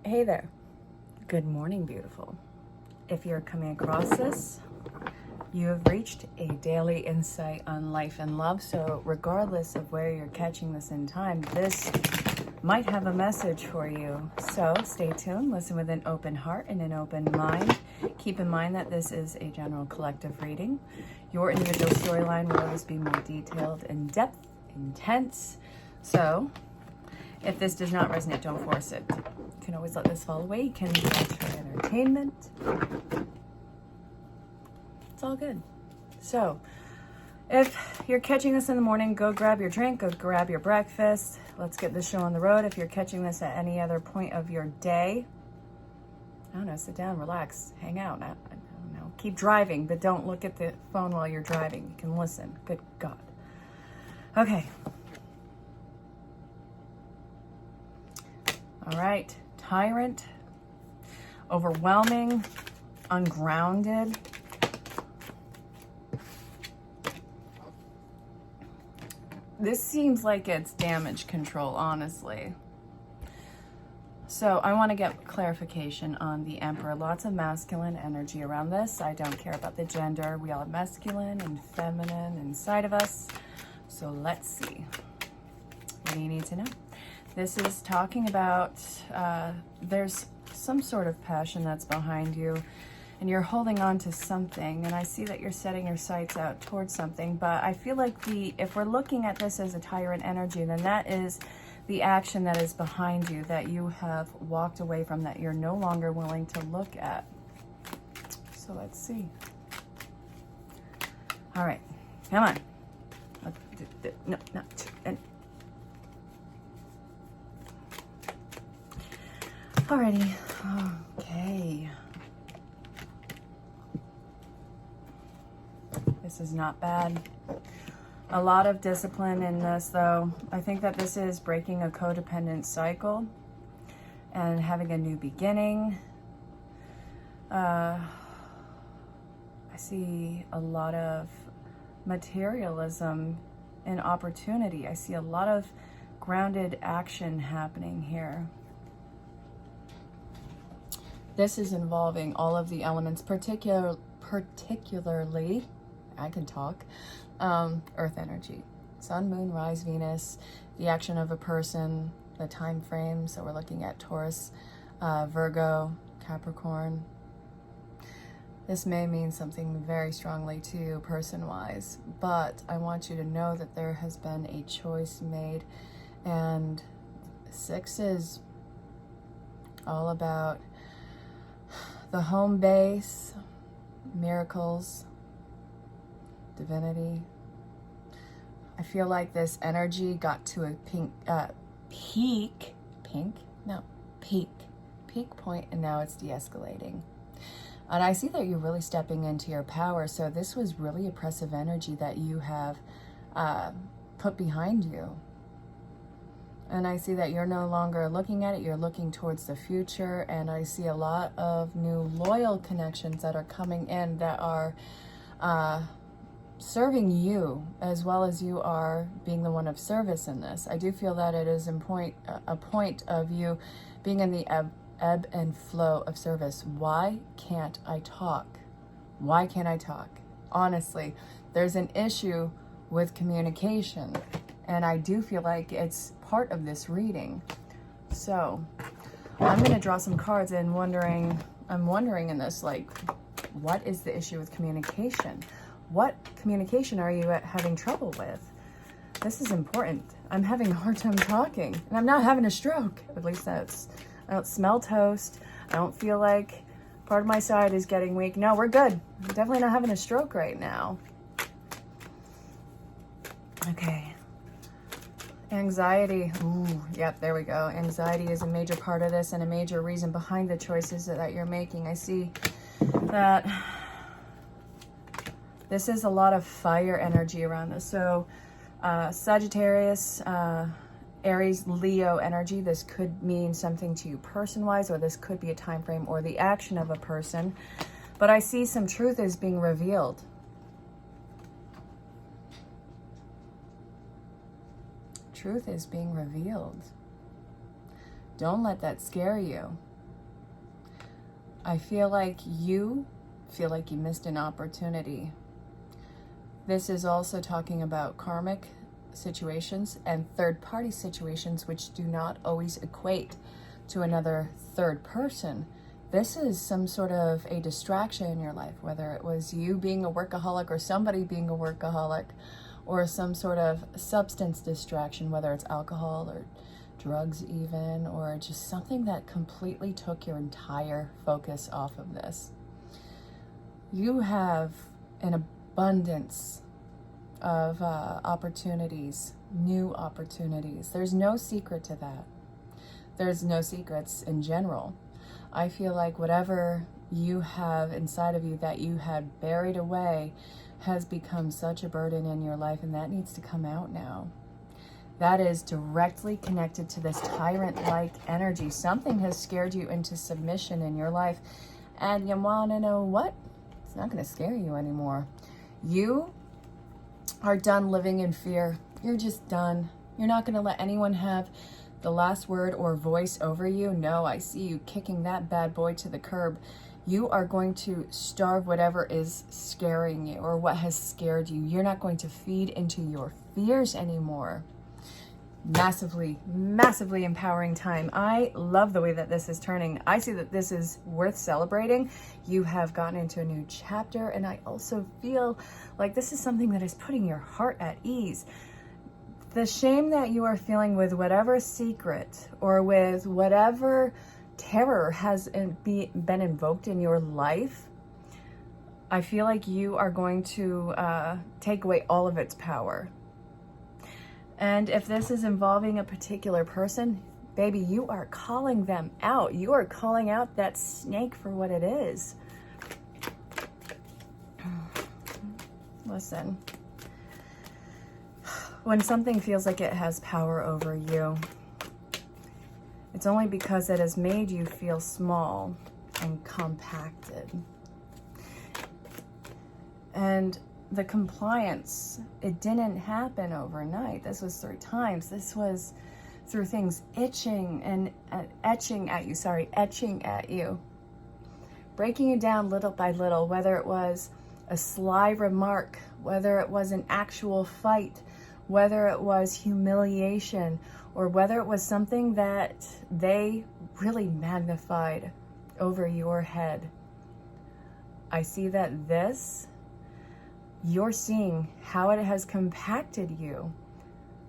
Hey there. Good morning, beautiful. If you're coming across this, you have reached a daily insight on life and love. So regardless of where you're catching this in time, this might have a message for you. So stay tuned, listen with an open heart and an open mind. Keep in mind that this is a general collective reading. Your individual storyline will always be more detailed, in depth, intense. So if this does not resonate, don't force it. You can always let this fall away. You can watch for entertainment. It's all good. So, if you're catching this in the morning, go grab your drink, go grab your breakfast. Let's get this show on the road. If you're catching this at any other point of your day, I don't know, sit down, relax, hang out. I don't know. Keep driving, but don't look at the phone while you're driving. You can listen. Good God. Okay. All right. Tyrant, overwhelming, ungrounded. This seems like it's damage control, honestly. So I want to get clarification on the Emperor. Lots of masculine energy around this. I don't care about the gender. We all have masculine and feminine inside of us. So let's see. What do you need to know? This is talking about there's some sort of passion that's behind you and you're holding on to something, and I see that you're setting your sights out towards something, but I feel like if we're looking at this as a tyrant energy, then that is the action that is behind you that you have walked away from, that you're no longer willing to look at. So let's see. All right, come on. No, not. Alrighty, okay. This is not bad. A lot of discipline in this, though. I think that this is breaking a codependent cycle and having a new beginning. I see a lot of materialism and opportunity. I see a lot of grounded action happening here. This is involving all of the elements, particularly, I can talk, Earth energy. Sun, Moon, Rise, Venus, the action of a person, the time frame. So we're looking at Taurus, Virgo, Capricorn. This may mean something very strongly to you person-wise, but I want you to know that there has been a choice made, and 6 is all about the home base, miracles, divinity. I feel like this energy got to a peak point, and now it's de-escalating. And I see that you're really stepping into your power. So this was really oppressive energy that you have put behind you. And I see that you're no longer looking at it, you're looking towards the future. And I see a lot of new loyal connections that are coming in that are serving you as well as you are being the one of service in this. I do feel that it is a point of you being in the ebb and flow of service. Why can't I talk? Why can't I talk? Honestly, there's an issue with communication. And I do feel like it's part of this reading. So I'm going to draw some cards and I'm wondering in this, like, what is the issue with communication? What communication are you having trouble with? This is important. I'm having a hard time talking, and I'm not having a stroke. At least I don't smell toast. I don't feel like part of my side is getting weak. No, we're good. I'm definitely not having a stroke right now. Okay. Anxiety. Ooh, yep, there we go. Anxiety is a major part of this and a major reason behind the choices that you're making. I see that this is a lot of fire energy around this. So Sagittarius, Aries, Leo energy. This could mean something to you person-wise, or this could be a time frame or the action of a person. But I see some truth is being revealed. Truth is being revealed. Don't let that scare you. I feel like you missed an opportunity. This is also talking about karmic situations and third-party situations, which do not always equate to another third person. This is some sort of a distraction in your life, whether it was you being a workaholic or somebody being a workaholic, or some sort of substance distraction, whether it's alcohol or drugs even, or just something that completely took your entire focus off of this. You have an abundance of opportunities, new opportunities. There's no secret to that. There's no secrets in general. I feel like whatever you have inside of you that you had buried away has become such a burden in your life, and that needs to come out now. That is directly connected to this tyrant-like energy. Something has scared you into submission in your life, and you want to know what? It's not going to scare you anymore. You are done living in fear. You're just done. You're not going to let anyone have the last word or voice over you. No, I see you kicking that bad boy to the curb. You are going to starve whatever is scaring you or what has scared you. You're not going to feed into your fears anymore. Massively, massively empowering time. I love the way that this is turning. I see that this is worth celebrating. You have gotten into a new chapter, and I also feel like this is something that is putting your heart at ease. The shame that you are feeling with whatever secret or with whatever terror has been invoked in your life, I feel like you are going to take away all of its power. And if this is involving a particular person, baby, you are calling them out. You are calling out that snake for what it is. Listen, when something feels like it has power over you, it's only because it has made you feel small and compacted. And the compliance, it didn't happen overnight. This was through times. This was through things etching at you. Breaking you down little by little, whether it was a sly remark, whether it was an actual fight, whether it was humiliation, or whether it was something that they really magnified over your head. I see that this, you're seeing how it has compacted you.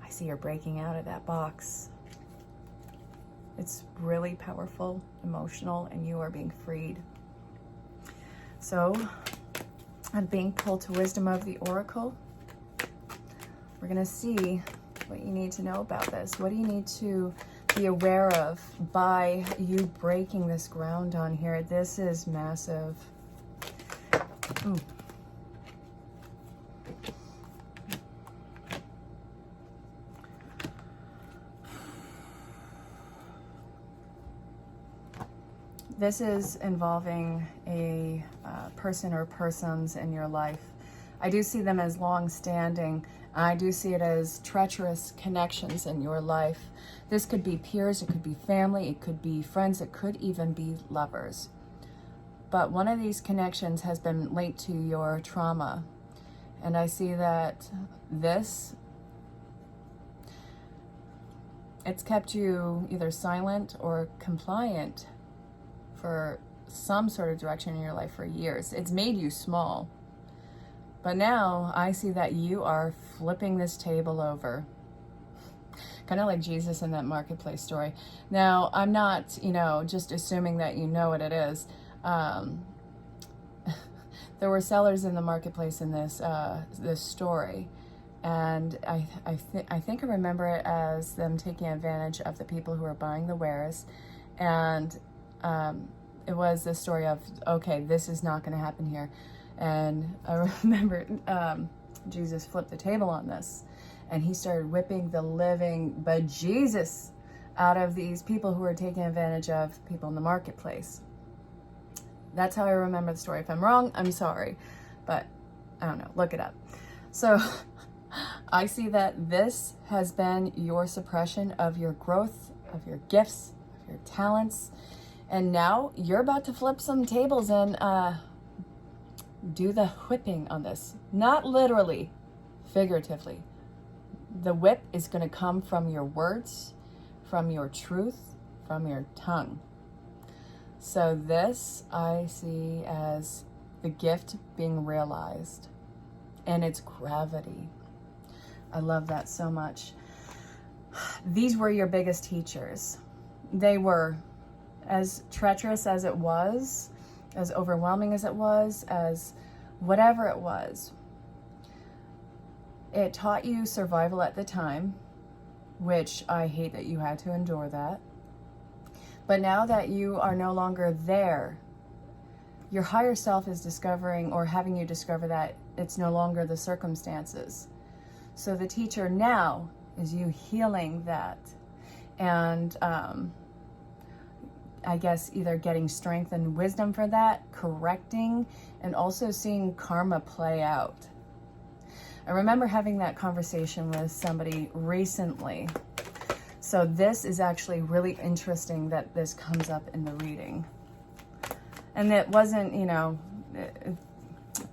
I see you're breaking out of that box. It's really powerful, emotional, and you are being freed. So, I'm being pulled to wisdom of the oracle. We're going to see what you need to know about this. What do you need to be aware of by you breaking this ground on here? This is massive. Ooh. This is involving a person or persons in your life. I do see them as long-standing. I do see it as treacherous connections in your life. This could be peers, it could be family, it could be friends, it could even be lovers. But one of these connections has been linked to your trauma. And I see that it's kept you either silent or compliant for some sort of direction in your life for years. It's made you small. But now I see that you are flipping this table over. Kind of like Jesus in that marketplace story. Now, I'm not, just assuming that you know what it is. There were sellers in the marketplace in this story. And I think I remember it as them taking advantage of the people who are buying the wares. And it was the story of, okay, this is not going to happen here. And I remember Jesus flipped the table on this, and he started whipping the living bejesus out of these people who were taking advantage of people in the marketplace. That's how I remember the story. If I'm wrong, I'm sorry, but I don't know, look it up. So I see that this has been your suppression of your growth, of your gifts, of your talents, And now you're about to flip some tables and do the whipping on this. Not literally, figuratively. The whip is going to come from your words, from your truth, from your tongue. So this I see as the gift being realized and its gravity. I love that so much. These were your biggest teachers. They were, as treacherous as it was, as overwhelming as it was, as whatever it was, it taught you survival at the time, which I hate that you had to endure that. But now that you are no longer there, your higher self is discovering, or having you discover, that it's no longer the circumstances. So the teacher now is you healing that, and I guess either getting strength and wisdom for that, correcting, and also seeing karma play out. I remember having that conversation with somebody recently. So this is actually really interesting that this comes up in the reading. And it wasn't, all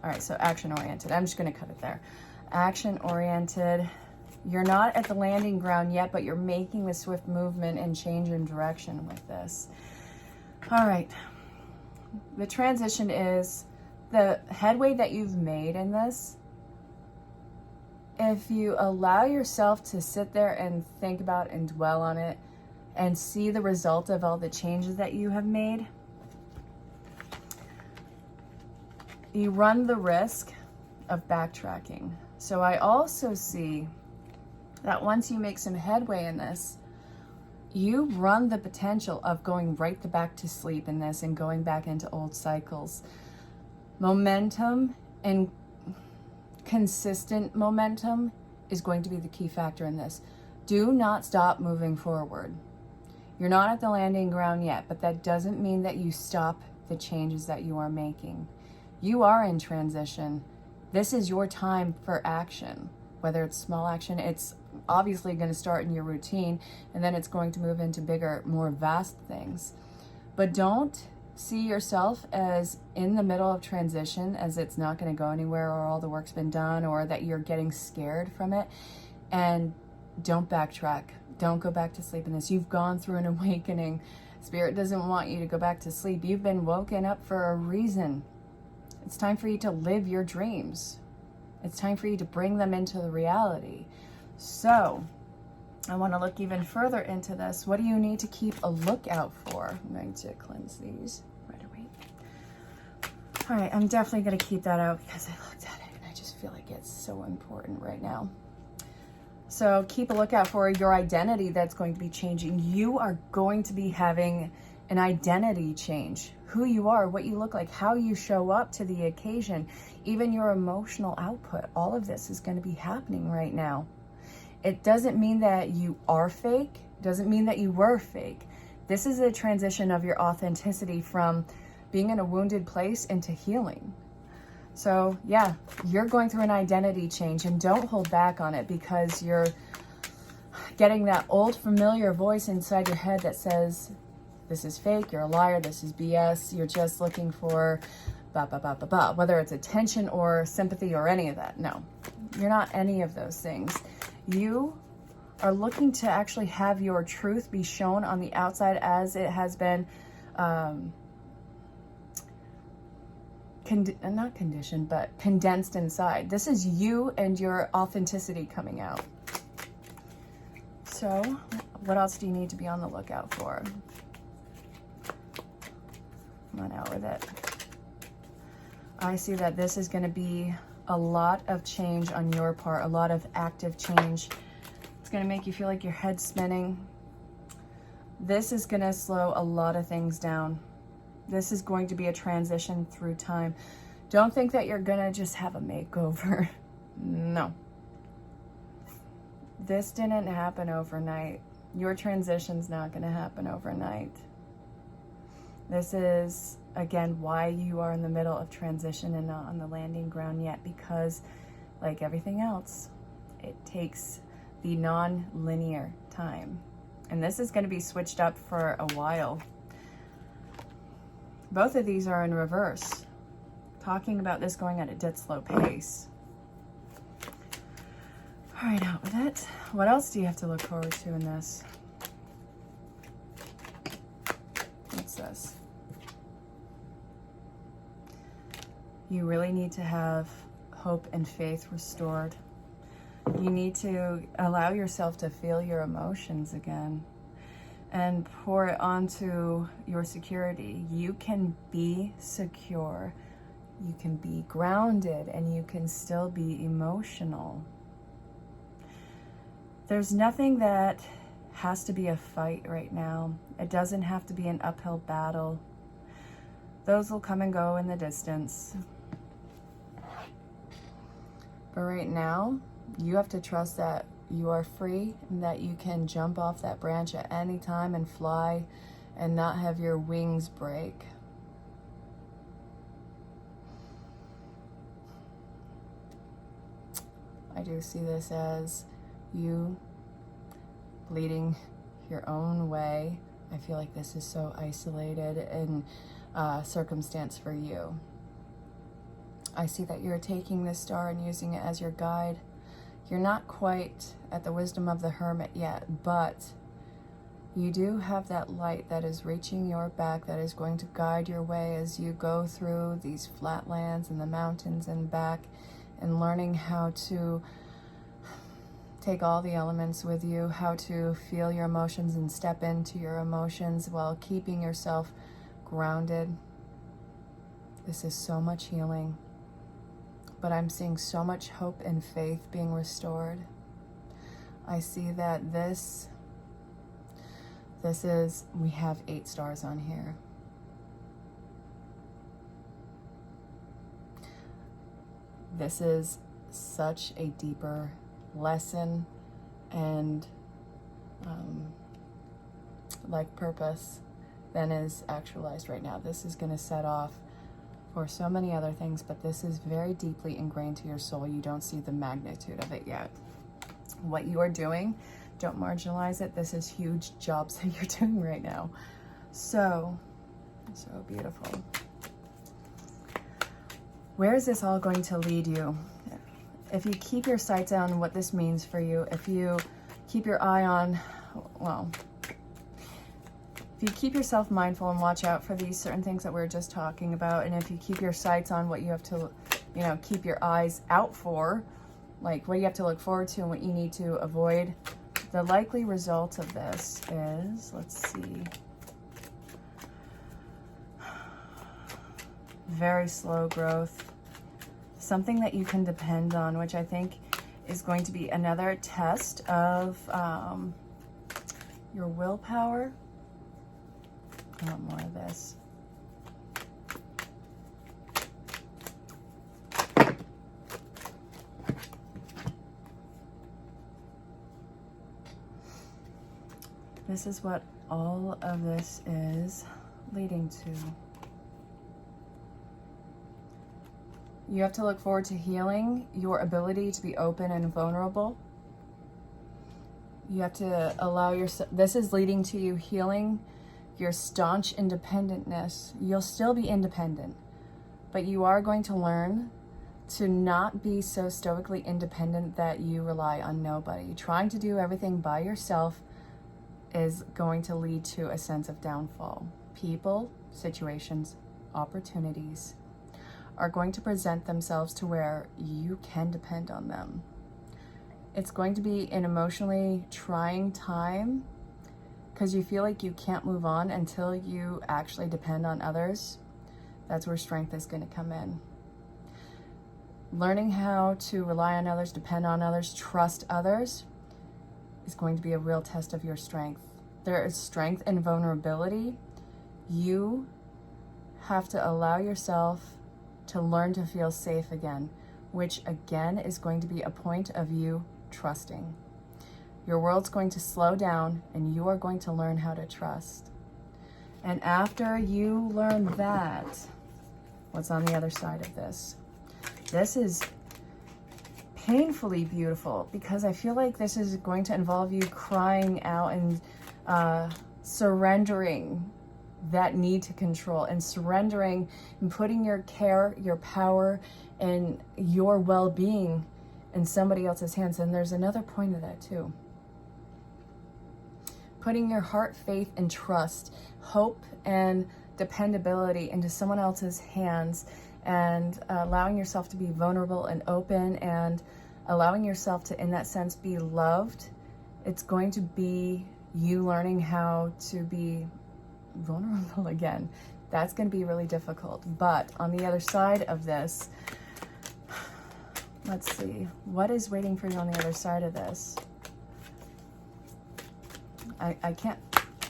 right, so action-oriented. I'm just going to cut it there. Action-oriented. You're not at the landing ground yet, but you're making the swift movement and change in direction with this. All right. The transition is the headway that you've made in this. If you allow yourself to sit there and think about and dwell on it and see the result of all the changes that you have made, you run the risk of backtracking. So I also see that once you make some headway in this, you run the potential of going right back to sleep in this and going back into old cycles. Momentum and consistent momentum is going to be the key factor in this. Do not stop moving forward. You're not at the landing ground yet, but that doesn't mean that you stop the changes that you are making. You are in transition. This is your time for action. Whether it's small action, it's obviously going to start in your routine, and then it's going to move into bigger, more vast things. But don't see yourself as in the middle of transition, as it's not going to go anywhere, or all the work's been done, or that you're getting scared from it. And don't backtrack. Don't go back to sleep in this. You've gone through an awakening. Spirit doesn't want you to go back to sleep. You've been woken up for a reason. It's time for you to live your dreams. It's time for you to bring them into the reality. So I want to look even further into this. What do you need to keep a lookout for? I'm going to cleanse these right away. All right, I'm definitely going to keep that out because I looked at it and I just feel like it's so important right now. So keep a lookout for your identity that's going to be changing. You are going to be having an identity change. Who you are, what you look like, how you show up to the occasion, even your emotional output. All of this is going to be happening right now. It doesn't mean that you are fake. Doesn't mean that you were fake. This is a transition of your authenticity from being in a wounded place into healing. So yeah, you're going through an identity change, and don't hold back on it, because you're getting that old familiar voice inside your head that says, this is fake, you're a liar, this is BS, you're just looking for blah, blah, blah, blah, blah. Whether it's attention or sympathy or any of that. No, you're not any of those things. You are looking to actually have your truth be shown on the outside as it has been, not conditioned, but condensed inside. This is you and your authenticity coming out. So what else do you need to be on the lookout for? Come on out with it. I see that this is going to be a lot of change on your part, a lot of active change. It's going to make you feel like your head's spinning. This is going to slow a lot of things down. This is going to be a transition through time. Don't think that you're going to just have a makeover. No. This didn't happen overnight. Your transition's not going to happen overnight. This is, again, why you are in the middle of transition and not on the landing ground yet, because like everything else, it takes the non-linear time. And this is going to be switched up for a while. Both of these are in reverse, talking about this going at a dead slow pace. All right, out with it. What else do you have to look forward to in this? What's this? You really need to have hope and faith restored. You need to allow yourself to feel your emotions again and pour it onto your security. You can be secure, you can be grounded, and you can still be emotional. There's nothing that has to be a fight right now. It doesn't have to be an uphill battle. Those will come and go in the distance. But right now, you have to trust that you are free and that you can jump off that branch at any time and fly and not have your wings break. I do see this as you leading your own way. I feel like this is so isolated in circumstance for you. I see that you're taking this star and using it as your guide. You're not quite at the wisdom of the hermit yet, but you do have that light that is reaching your back, that is going to guide your way as you go through these flatlands and the mountains and back, and learning how to take all the elements with you, how to feel your emotions and step into your emotions while keeping yourself grounded. This is so much healing. But I'm seeing so much hope and faith being restored. I see that this is, we have 8 stars on here. This is such a deeper lesson and like purpose than is actualized right now. This is going to set off for so many other things, but this is very deeply ingrained to your soul. You don't see the magnitude of it yet. What you are doing, don't marginalize it. This is huge jobs that you're doing right now. So beautiful. Where is this all going to lead you? If you keep your sights on what this means for you, if you keep your eye on, well, if you keep yourself mindful and watch out for these certain things that we were just talking about, and if you keep your sights on what you have to, keep your eyes out for, like what you have to look forward to and what you need to avoid, the likely result of this is, let's see, very slow growth, something that you can depend on, which I think is going to be another test of your willpower. I want more of this. This is what all of this is leading to. You have to look forward to healing your ability to be open and vulnerable. You have to allow yourself, this is leading to you healing your staunch independentness. You'll still be independent, but you are going to learn to not be so stoically independent that you rely on nobody. Trying to do everything by yourself is going to lead to a sense of downfall. People, situations, opportunities are going to present themselves to where you can depend on them. It's going to be an emotionally trying time because you feel like you can't move on until you actually depend on others. That's where strength is going to come in. Learning how to rely on others, depend on others, trust others is going to be a real test of your strength. There is strength in vulnerability. You have to allow yourself to learn to feel safe again, which again is going to be a point of you trusting. Your world's going to slow down and you are going to learn how to trust. And after you learn that, what's on the other side of this? This is painfully beautiful because I feel like this is going to involve you crying out and surrendering that need to control, and surrendering and putting your care, your power, and your well-being in somebody else's hands. And there's another point of that too. Putting your heart, faith, and trust, hope, and dependability into someone else's hands, and allowing yourself to be vulnerable and open, and allowing yourself to, in that sense, be loved. It's going to be you learning how to be vulnerable again. That's going to be really difficult. But on the other side of this, let's see, what is waiting for you on the other side of this? I can't,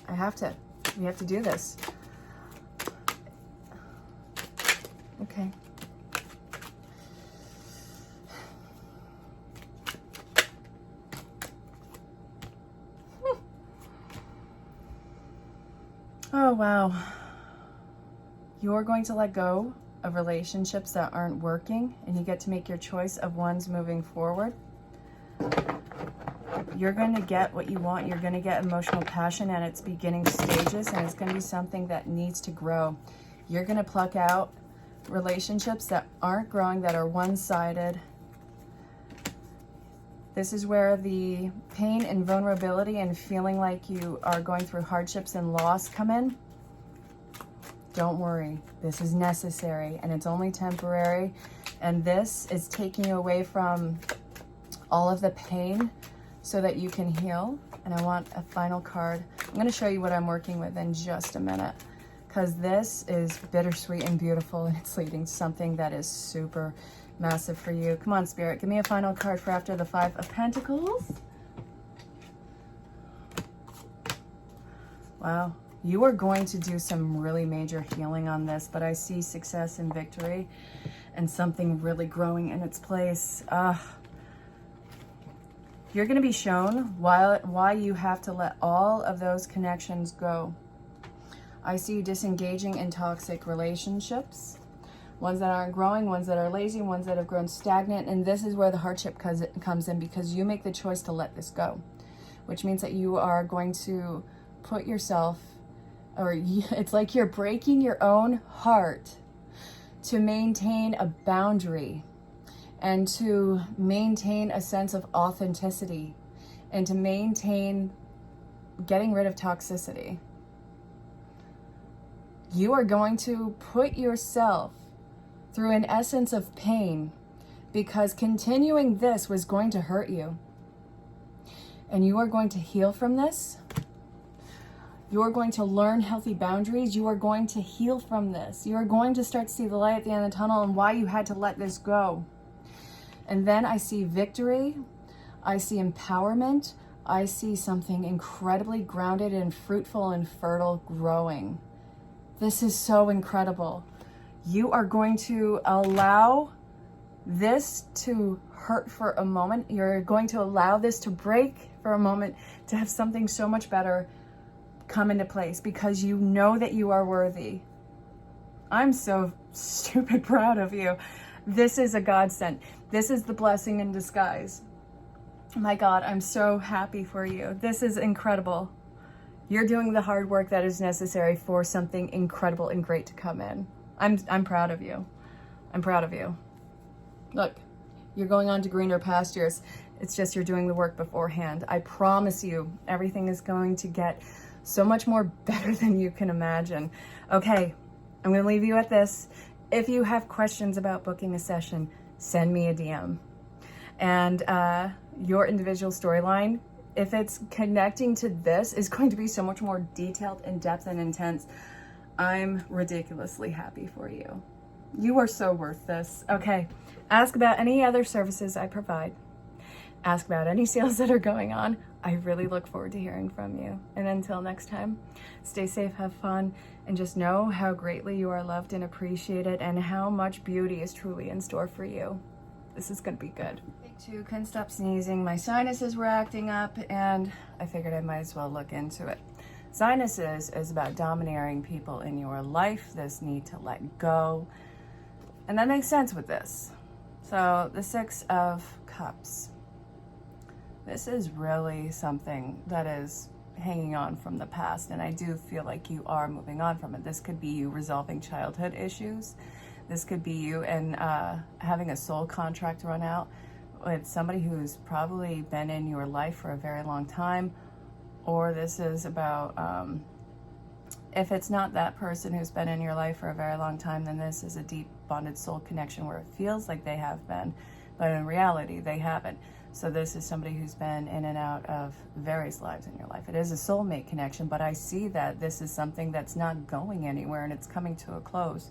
I have to, we have to do this. Okay. Oh, wow. You're going to let go of relationships that aren't working, and you get to make your choice of ones moving forward. You're going to get what you want. You're going to get emotional passion at its beginning stages, and it's going to be something that needs to grow. You're going to pluck out relationships that aren't growing, that are one-sided. This is where the pain and vulnerability and feeling like you are going through hardships and loss come in. Don't worry, this is necessary, and it's only temporary. And this is taking you away from all of the pain so that you can heal. And I want a final card. I'm going to show you what I'm working with in just a minute, because this is bittersweet and beautiful, and it's leading to something that is super massive for you. Come on, Spirit, give me a final card for after the Five of Pentacles. Wow. You are going to do some really major healing on this, but I see success and victory and something really growing in its place. You're going to be shown why you have to let all of those connections go. I see you disengaging in toxic relationships, ones that aren't growing, ones that are lazy, ones that have grown stagnant. And this is where the hardship comes in, because you make the choice to let this go, which means that you are going to put yourself, or it's like you're breaking your own heart to maintain a boundary, and to maintain a sense of authenticity, and to maintain getting rid of toxicity. You are going to put yourself through an essence of pain, because continuing this was going to hurt you. And you are going to heal from this. You are going to learn healthy boundaries. You are going to heal from this. You are going to start to see the light at the end of the tunnel and why you had to let this go. And then I see victory. I see empowerment. I see something incredibly grounded and fruitful and fertile growing. This is so incredible. You are going to allow this to hurt for a moment. You're going to allow this to break for a moment to have something so much better come into place, because you know that you are worthy. I'm so stupid proud of you. This is a godsend. This is the blessing in disguise. My God, I'm so happy for you. This is incredible. You're doing the hard work that is necessary for something incredible and great to come in. I'm proud of you. I'm proud of you. Look, you're going on to greener pastures. It's just you're doing the work beforehand. I promise you, everything is going to get so much more better than you can imagine. Okay, I'm going to leave you at this. If you have questions about booking a session, send me a DM. And your individual storyline, if it's connecting to this, is going to be so much more detailed, in depth, and intense. I'm ridiculously happy for you. You are so worth this. Okay, ask about any other services I provide. Ask about any sales that are going on. I really look forward to hearing from you. And until next time, stay safe, have fun, and just know how greatly you are loved and appreciated, and how much beauty is truly in store for you. This is going to be good. Take two, couldn't stop sneezing. My sinuses were acting up, and I figured I might as well look into it. Sinuses is about domineering people in your life, this need to let go. And that makes sense with this. So the Six of Cups. This is really something that is hanging on from the past, and I do feel like you are moving on from it. This could be you resolving childhood issues. This could be you and having a soul contract run out with somebody who's probably been in your life for a very long time. Or this is about, if it's not that person who's been in your life for a very long time, then this is a deep bonded soul connection where it feels like they have been, but in reality, they haven't. So this is somebody who's been in and out of various lives in your life. It is a soulmate connection, but I see that this is something that's not going anywhere and it's coming to a close.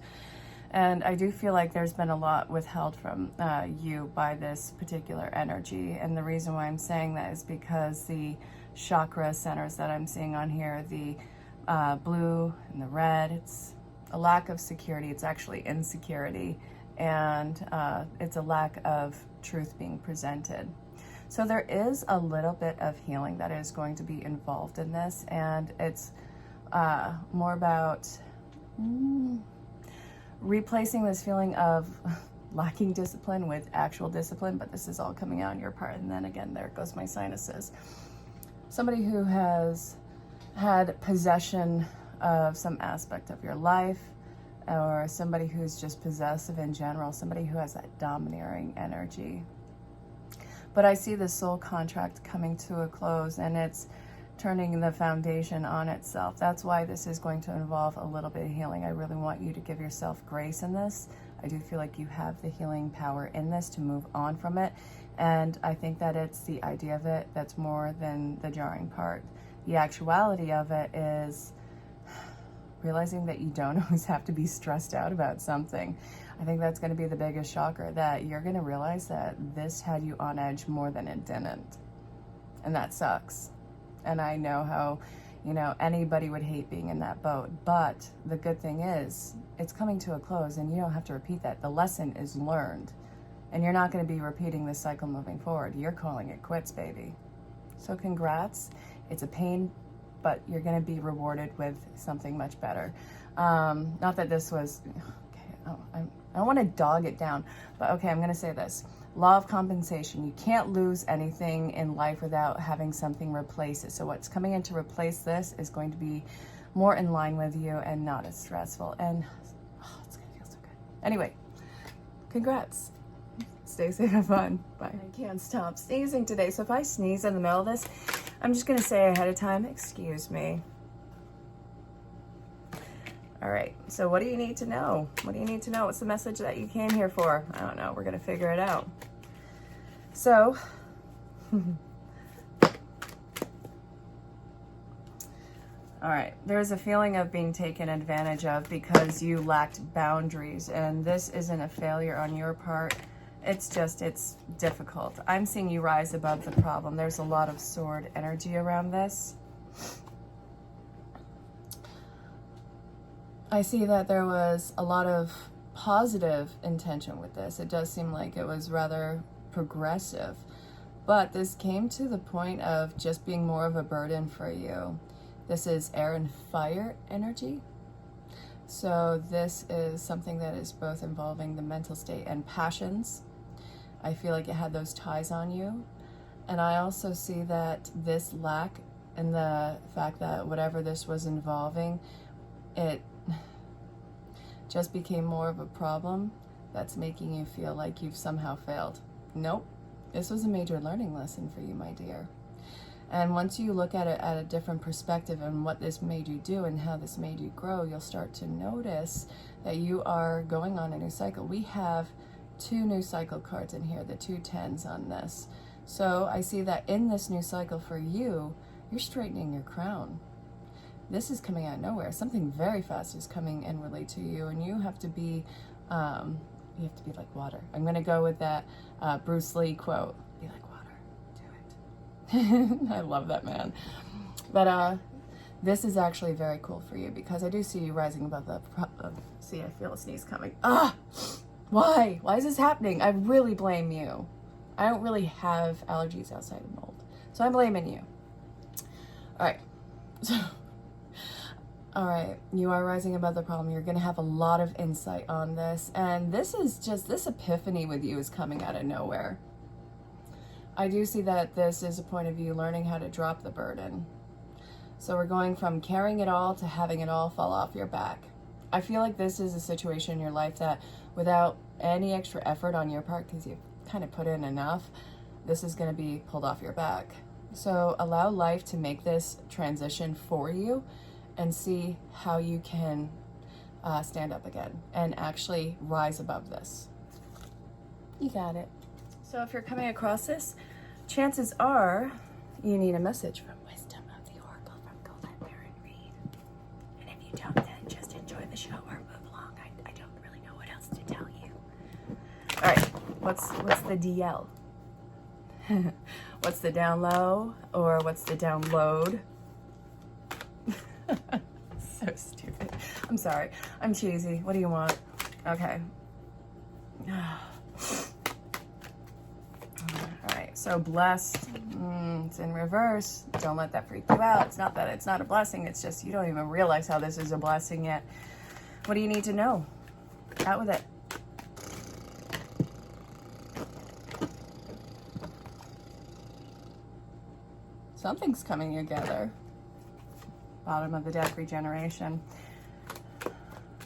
And I do feel like there's been a lot withheld from you by this particular energy. And the reason why I'm saying that is because the chakra centers that I'm seeing on here, the blue and the red, it's a lack of security. It's actually insecurity. And it's a lack of truth being presented. So there is a little bit of healing that is going to be involved in this, and it's more about replacing this feeling of lacking discipline with actual discipline, but this is all coming out on your part. And then again, there goes my sinuses. Somebody who has had possession of some aspect of your life, or somebody who's just possessive in general, somebody who has that domineering energy. But I see the soul contract coming to a close, and it's turning the foundation on itself. That's why this is going to involve a little bit of healing. I really want you to give yourself grace in this. I do feel like you have the healing power in this to move on from it. And I think that it's the idea of it that's more than the jarring part. The actuality of it is realizing that you don't always have to be stressed out about something. I think that's going to be the biggest shocker, that you're going to realize that this had you on edge more than it didn't. And that sucks. And I know how, anybody would hate being in that boat. But the good thing is, it's coming to a close and you don't have to repeat that. The lesson is learned. And you're not going to be repeating this cycle moving forward. You're calling it quits, baby. So congrats. It's a pain, but you're going to be rewarded with something much better. Not that this was, okay, I don't want to dog it down, but okay, I'm going to say this. Law of compensation. You can't lose anything in life without having something replace it. So what's coming in to replace this is going to be more in line with you and not as stressful. And it's going to feel so good. Anyway, congrats. Stay safe, have fun. Bye. I can't stop sneezing today. So if I sneeze in the middle of this, I'm just going to say ahead of time, excuse me. All right, so what do you need to know? What do you need to know? What's the message that you came here for? I don't know. We're going to figure it out. So, all right, there's a feeling of being taken advantage of because you lacked boundaries, and this isn't a failure on your part. It's difficult. I'm seeing you rise above the problem. There's a lot of sword energy around this. I see that there was a lot of positive intention with this. It does seem like it was rather progressive, but this came to the point of just being more of a burden for you. This is air and fire energy. So this is something that is both involving the mental state and passions. I feel like it had those ties on you. And I also see that this lack and the fact that whatever this was involving, it just became more of a problem that's making you feel like you've somehow failed. Nope. This was a major learning lesson for you, my dear. And once you look at it at a different perspective and what this made you do and how this made you grow, you'll start to notice that you are going on a new cycle. We have 2 new cycle cards in here, the 2 tens on this. So I see that in this new cycle for you, you're straightening your crown. This is coming out of nowhere. Something very fast is coming inwardly to you, and you have to be like water. I'm going to go with that Bruce Lee quote. Be like water. Do it. I love that man. But this is actually very cool for you because I do see you rising above the see, I feel a sneeze coming. Why? Why is this happening? I really blame you. I don't really have allergies outside of mold, so I'm blaming you. All right. So, all right, you are rising above the problem. You're going to have a lot of insight on this. And this is just, this epiphany with you is coming out of nowhere. I do see that this is a point of view learning how to drop the burden. So we're going from carrying it all to having it all fall off your back. I feel like this is a situation in your life that without any extra effort on your part, because you've kind of put in enough, this is going to be pulled off your back. So allow life to make this transition for you and see how you can stand up again and actually rise above this. You got it. So if you're coming across this, chances are you need a message from Wisdom of the Oracle from Golden Baron Reed. And if you don't, then just enjoy the show or move along. I don't really know what else to tell you. All right, what's the DL? What's the down low or what's the download? So stupid. I'm sorry. I'm cheesy. What do you want? Okay. All right. So blessed. It's in reverse. Don't let that freak you out. It's not that it's not a blessing. It's just you don't even realize how this is a blessing yet. What do you need to know? Out with it. Something's coming together. Bottom of the deck, regeneration.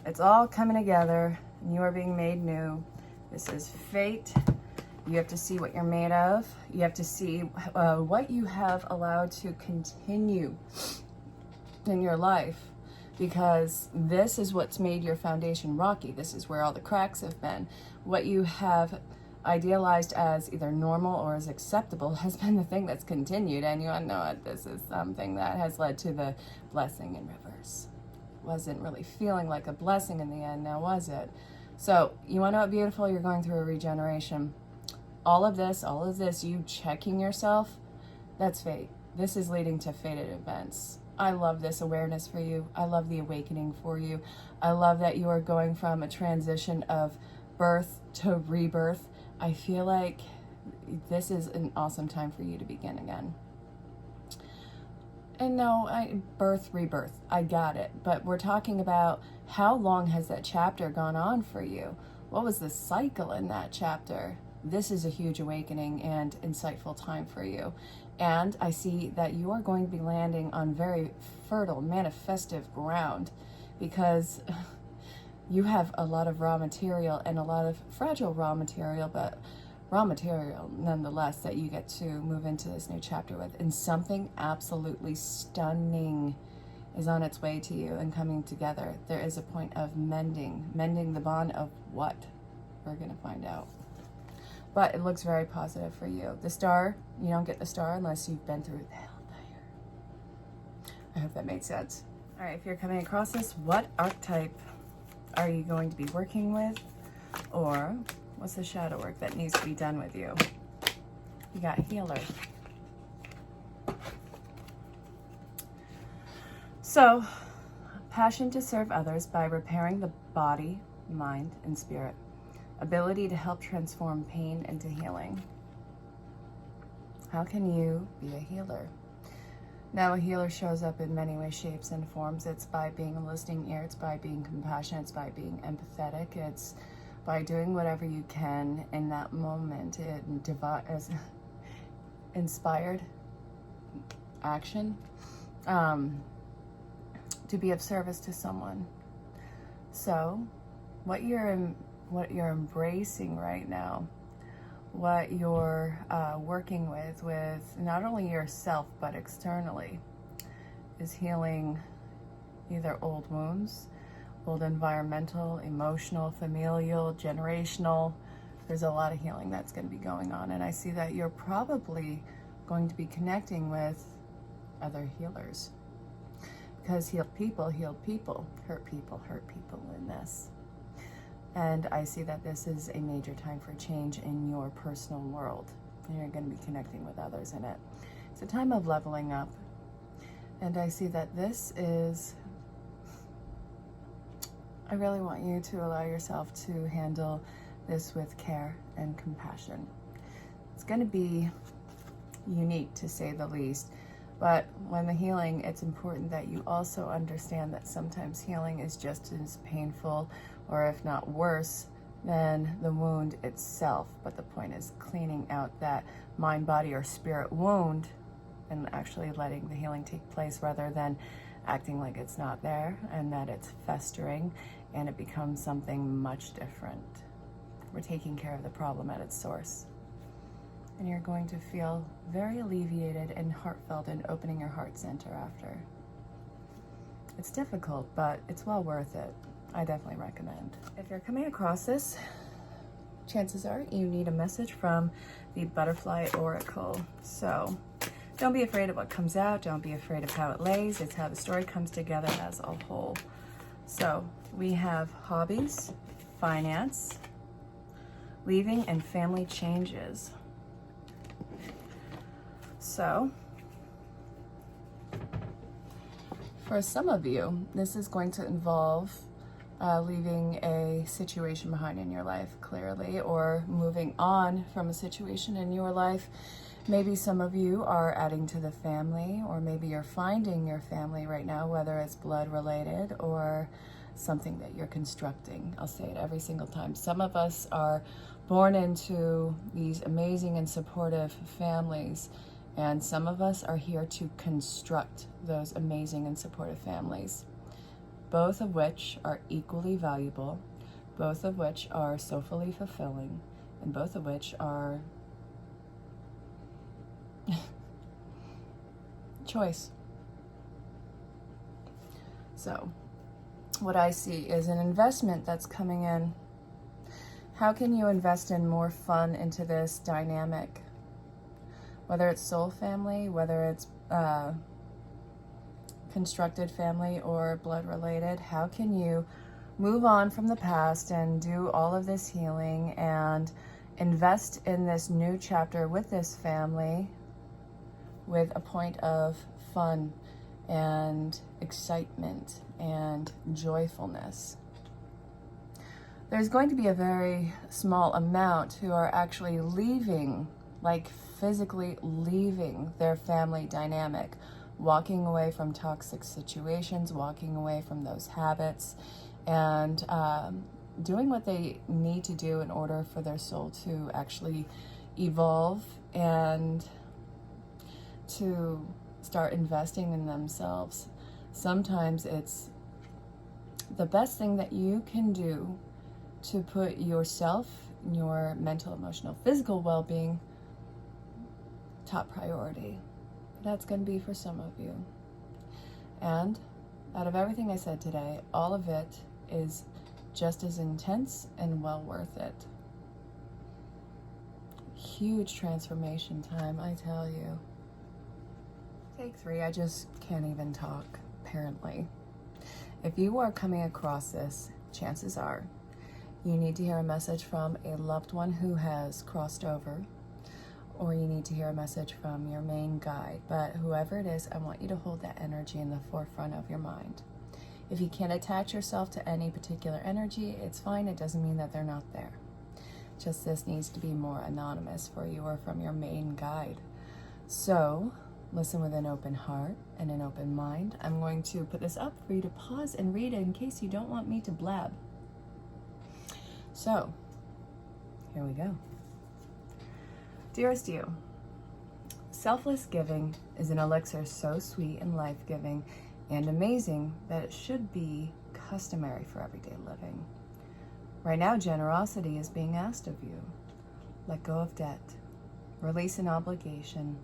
It's all coming together, and you are being made new. This is fate. You have to see what you're made of. You have to see what you have allowed to continue in your life, because this is what's made your foundation rocky. This is where all the cracks have been. What you have idealized as either normal or as acceptable has been the thing that's continued, and you know what, this is something that has led to the blessing in reverse. Wasn't really feeling like a blessing in the end, now was it? So you want to know what beautiful? You're going through a regeneration. All of this, you checking yourself, that's fate. This is leading to fated events. I love this awareness for you. I love the awakening for you. I love that you are going from a transition of birth to rebirth. I feel like this is an awesome time for you to begin again. And no, birth, rebirth, I got it. But we're talking about how long has that chapter gone on for you? What was the cycle in that chapter? This is a huge awakening and insightful time for you. And I see that you are going to be landing on very fertile, manifestive ground, because you have a lot of raw material and a lot of fragile raw material, but raw material nonetheless that you get to move into this new chapter with. And something absolutely stunning is on its way to you and coming together. There is a point of mending the bond of what? We're going to find out. But it looks very positive for you. The star, you don't get the star unless you've been through the hellfire. I hope that made sense. All right, if you're coming across this, what archetype are you going to be working with? Or what's the shadow work that needs to be done with you? You got healer. So, passion to serve others by repairing the body, mind, and spirit. Ability to help transform pain into healing. How can you be a healer? Now, a healer shows up in many ways, shapes, and forms. It's by being a listening ear. It's by being compassionate. It's by being empathetic. It's by doing whatever you can in that moment. It as inspired action to be of service to someone. So, what you're embracing right now, what you're working with not only yourself but externally, is healing either old wounds, old environmental, emotional, familial, generational. There's a lot of healing that's going to be going on, and I see that you're probably going to be connecting with other healers, because healed people hurt people in this. And I see that this is a major time for change in your personal world. And you're going to be connecting with others in it. It's a time of leveling up. And I see that this is, I really want you to allow yourself to handle this with care and compassion. It's going to be unique, to say the least. But when the healing, it's important that you also understand that sometimes healing is just as painful, or if not worse, than the wound itself. But the point is cleaning out that mind, body, or spirit wound and actually letting the healing take place rather than acting like it's not there and that it's festering and it becomes something much different. We're taking care of the problem at its source. And you're going to feel very alleviated and heartfelt and opening your heart center after. It's difficult, but it's well worth it. I definitely recommend. If you're coming across this, chances are you need a message from the Butterfly Oracle. So don't be afraid of what comes out. Don't be afraid of how it lays. It's how the story comes together as a whole. So we have hobbies, finance, leaving, and family changes. So for some of you, this is going to involve leaving a situation behind in your life, clearly, or moving on from a situation in your life. Maybe some of you are adding to the family, or maybe you're finding your family right now, whether it's blood related or something that you're constructing. I'll say it every single time. Some of us are born into these amazing and supportive families, and some of us are here to construct those amazing and supportive families, both of which are equally valuable, both of which are so fully fulfilling, and both of which are choice. So what I see is an investment that's coming in. How can you invest in more fun into this dynamic? Whether it's soul family, whether it's constructed family or blood related, how can you move on from the past and do all of this healing and invest in this new chapter with this family with a point of fun and excitement and joyfulness? There's going to be a very small amount who are actually leaving, like physically leaving their family dynamic, walking away from toxic situations, walking away from those habits, and doing what they need to do in order for their soul to actually evolve and to start investing in themselves. Sometimes it's the best thing that you can do to put yourself, your mental, emotional, physical well-being top priority. That's going to be for some of you. And out of everything I said today, all of it is just as intense and well worth it. Huge transformation time, I tell you. Take 3, I just can't even talk, apparently. If you are coming across this, chances are you need to hear a message from a loved one who has crossed over, or you need to hear a message from your main guide. But whoever it is, I want you to hold that energy in the forefront of your mind. If you can't attach yourself to any particular energy, it's fine. It doesn't mean that they're not there. Just this needs to be more anonymous for you or from your main guide. So listen with an open heart and an open mind. I'm going to put this up for you to pause and read it in case you don't want me to blab. So, here we go. Dearest you, selfless giving is an elixir so sweet and life-giving and amazing that it should be customary for everyday living. Right now, generosity is being asked of you. Let go of debt, release an obligation,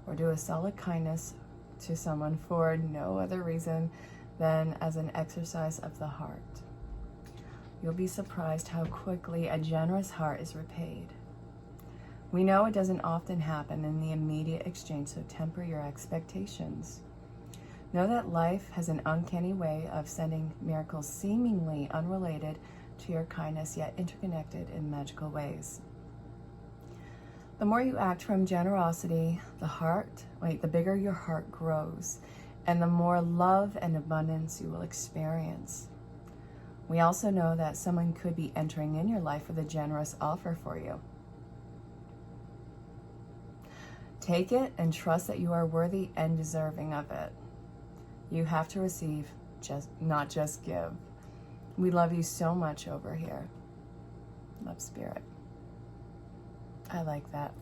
or do a solid kindness to someone for no other reason than as an exercise of the heart. You'll be surprised how quickly a generous heart is repaid. We know it doesn't often happen in the immediate exchange, so temper your expectations. Know that life has an uncanny way of sending miracles seemingly unrelated to your kindness, yet interconnected in magical ways. The more you act from generosity, the bigger your heart grows, and the more love and abundance you will experience. We also know that someone could be entering in your life with a generous offer for you. Take it and trust that you are worthy and deserving of it. You have to receive, not just give. We love you so much over here. Love, Spirit. I like that.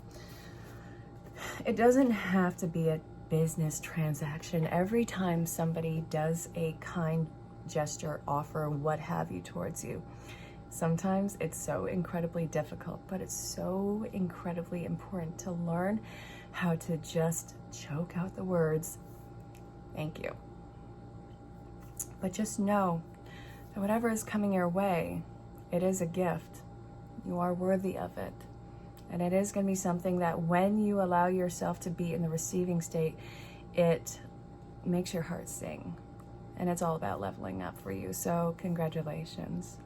It doesn't have to be a business transaction, every time somebody does a kind gesture, offer, what have you towards you, sometimes it's so incredibly difficult, but it's so incredibly important to learn how to just choke out the words, thank you. But just know that whatever is coming your way, it is a gift. You are worthy of it. And it is going to be something that when you allow yourself to be in the receiving state, it makes your heart sing. And it's all about leveling up for you. So congratulations.